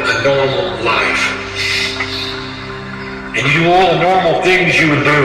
a normal life. And you do all the normal things you would do.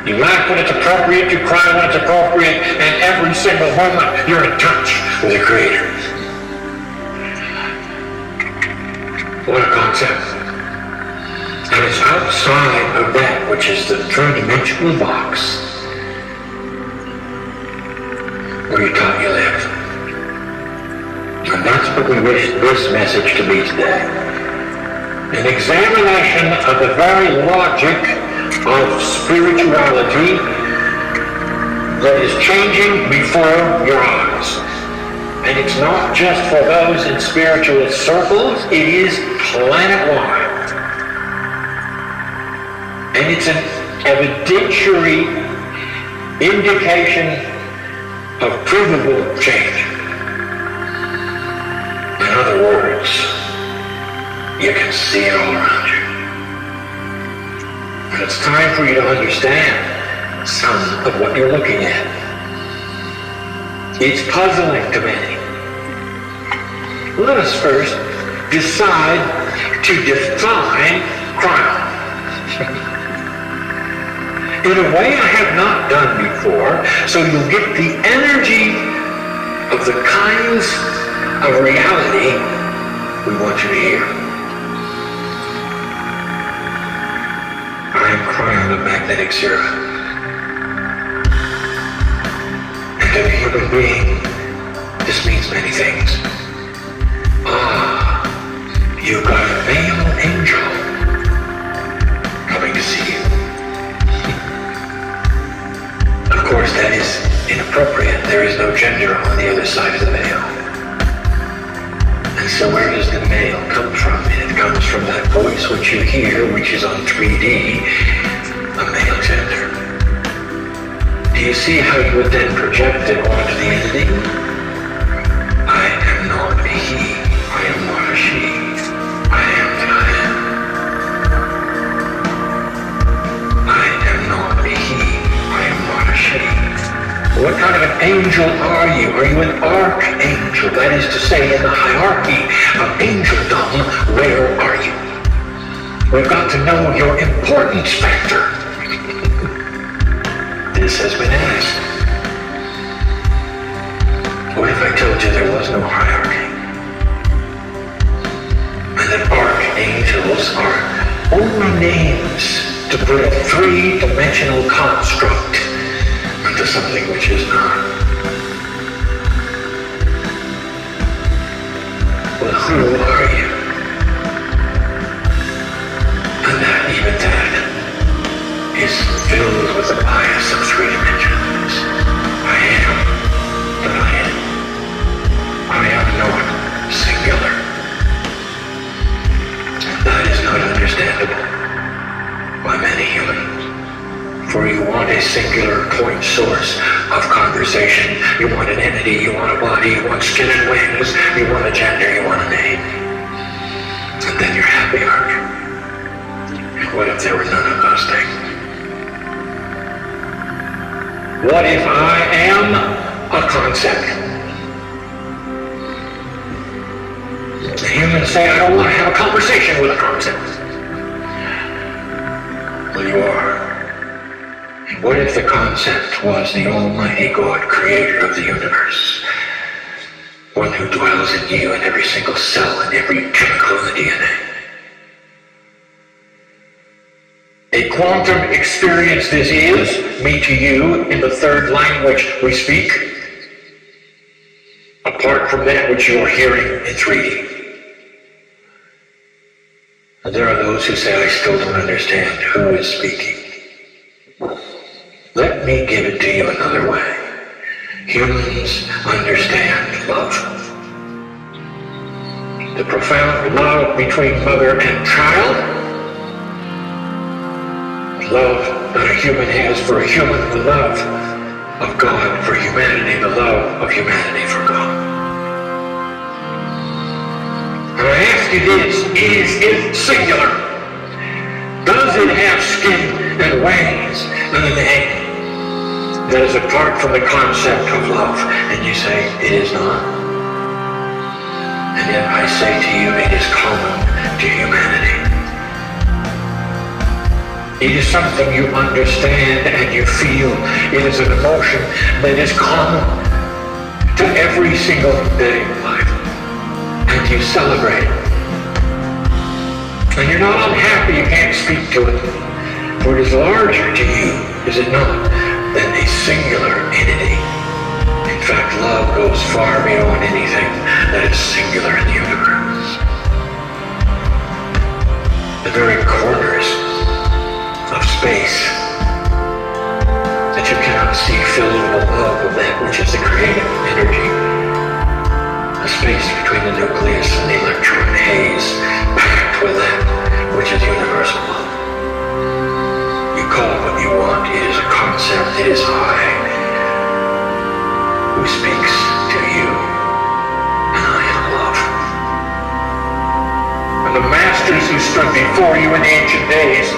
You laugh when it's appropriate, you cry when it's appropriate, and every single moment you're in touch with the Creator. What a concept. And it's outside of that which is the three-dimensional box where you're taught you live. And that's what we wish this message to be today. An examination of the very logic of spirituality that is changing before your eyes. And it's not just for those in spiritual circles, it is planet-wide. And it's an evidentiary indication of provable change. In other words, you can see it all around you. And it's time for you to understand some of what you're looking at. It's puzzling to many. Let us first decide to define Kryon. In a way I have not done before, so you'll get the energy of the kinds of reality we want you to hear. I am Kryon of Magnetic Service. And to a human being, this means many things. You've got a male angel coming to see you. Of course, that is inappropriate. There is no gender on the other side of the veil. And so where does the male come from? It comes from that voice which you hear, which is on 3D, a male gender. Do you see how you would then project it onto the entity? I am not a he. I am not a she. I am that I am. I am not a he. I am not a she. What kind of an angel are you? Are you an archangel? That is to say, in the hierarchy of angeldom, where are you? We've got to know your importance factor. This has been asked. What if I told you there was no hierarchy? And that archangels are only names to put a three-dimensional construct into something which is not. Well, who are you? And that, even that, is filled with the bias of three dimensions. I am that I am. I am not singular. That is not understandable by many humans. For you want a singular point source of conversation. You want an entity, you want a body, you want skin and wings, you want a gender, you want a name. And then you're happy, aren't you? And what if there were none of those things? What if I am a concept? The humans say, I don't want to have a conversation with a concept. Well, you are. What if the concept was the Almighty God, creator of the universe? One who dwells in you in every single cell and every chemical in the DNA. A quantum experience this is, me to you, in the third language we speak, apart from that which you are hearing in 3D. And there are those who say, I still don't understand who is speaking. Let me give it to you another way. Humans understand love. The profound love between mother and child. Love that a human has for a human. The love of God for humanity. The love of humanity for God. And I ask you this, is it singular? Does it have skin and wings and a name? That is apart from the concept of love. And you say, it is not. And yet I say to you, it is common to humanity. It is something you understand and you feel. It is an emotion that is common to every single day of life. And you celebrate it. And you're not unhappy you can't speak to it. For it is larger to you, is it not, than a singular entity. In fact, love goes far beyond anything that is singular in the universe. The very corners of space that you cannot see filled with love of that which is the creative energy. The space between the nucleus and the electron haze, packed with that which is universal love. You call it what you want, it is a concept, it is I who speaks to you, and I am love. And the masters who stood before you in the ancient days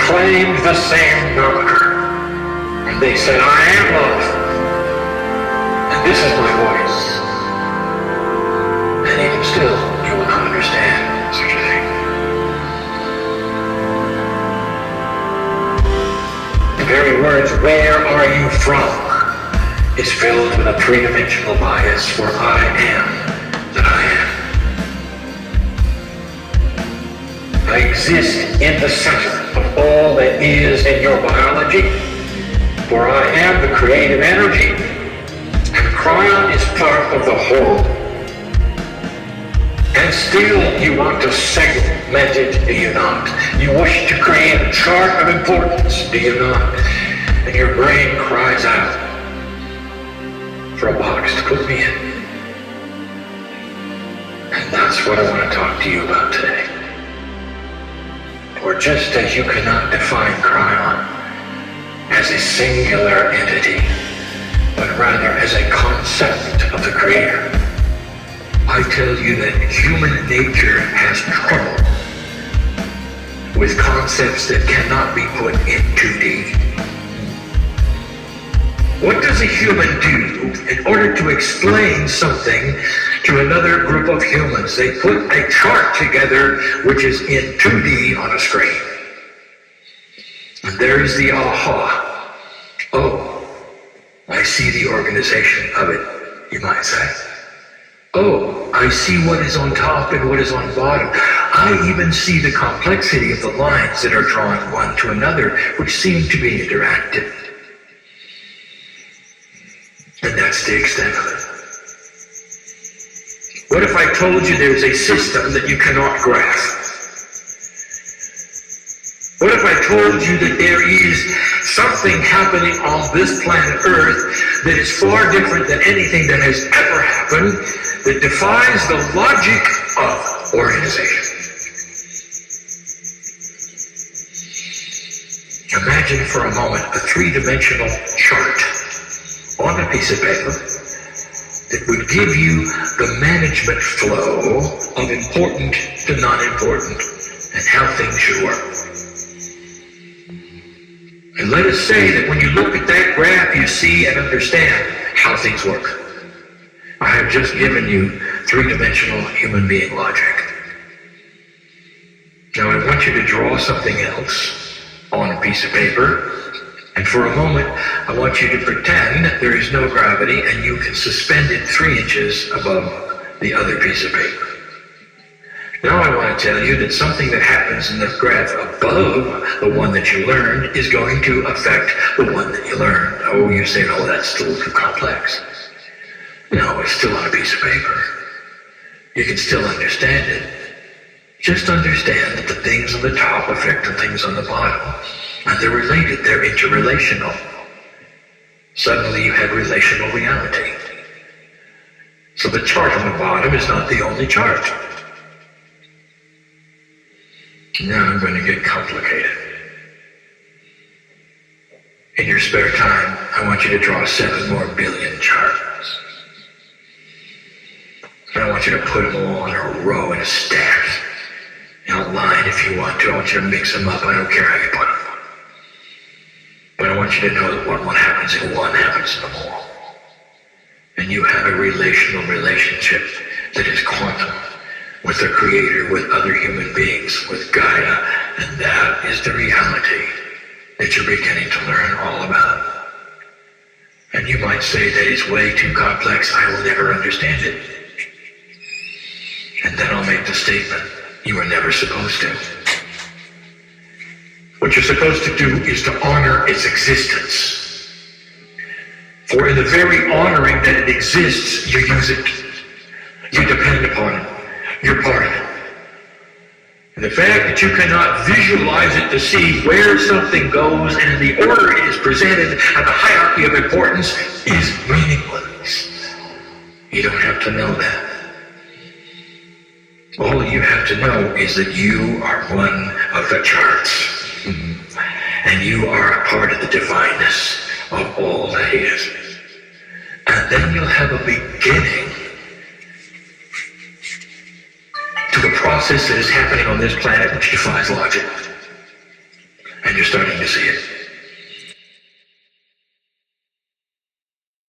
claimed the same moniker. And they said, I am love, and this is my voice. And even still, you will not understand such a thing. The very words, where are you from, is filled with a three-dimensional bias for I am that I am. I exist in the center of all that is in your biology, for I am the creative energy, and Kryon is part of the whole. And still you want to segment it, do you not? You wish to create a chart of importance, do you not? And your brain cries out for a box to put me in. And that's what I want to talk to you about today. For just as you cannot define Kryon as a singular entity, but rather as a concept of the Creator, I tell you that human nature has trouble with concepts that cannot be put in 2D. What does a human do in order to explain something to another group of humans? They put a chart together which is in 2D on a screen. And there's the aha. Oh, I see the organization of it, you might say. Oh, I see what is on top and what is on bottom. I even see the complexity of the lines that are drawn one to another, which seem to be interactive. And that's the extent of it. What if I told you there's a system that you cannot grasp? What if I told you that there is something happening on this planet Earth that is far different than anything that has ever happened, that defies the logic of organization? Imagine for a moment a three-dimensional chart on a piece of paper that would give you the management flow of important to non-important and how things should work. And let us say that when you look at that graph, you see and understand how things work. I have just given you three-dimensional human being logic. Now I want you to draw something else on a piece of paper, and for a moment I want you to pretend there is no gravity and you can suspend it 3 inches above the other piece of paper. Now I want to tell you that something that happens in the graph above the one that you learned is going to affect the one that you learned. Oh, you say, oh, that's still too complex. No, it's still on a piece of paper. You can still understand it. Just understand that the things on the top affect the things on the bottom. And they're related, they're interrelational. Suddenly you have relational reality. So the chart on the bottom is not the only chart. Now I'm going to get complicated. In your spare time, I want you to draw 7 more billion charts. And I want you to put them all in a row, in a stack. In a line if you want to. I want you to mix them up. I don't care how you put them. But I want you to know that what one happens in one happens in them all. And you have a relational relationship that is quantum. with the Creator, with other human beings, with Gaia, and that is the reality that you're beginning to learn all about. And you might say that it's way too complex, I will never understand it. And then I'll make the statement, you were never supposed to. What you're supposed to do is to honor its existence. For in the very honoring that it exists, you use it. You depend upon it. You're part of it. And the fact that you cannot visualize it to see where something goes and the order it is presented and the hierarchy of importance is meaningless. You don't have to know that. All you have to know is that you are one of the charts. And you are a part of the divineness of all that is. And then you'll have a beginning to the process that is happening on this planet which defies logic. And you're starting to see it.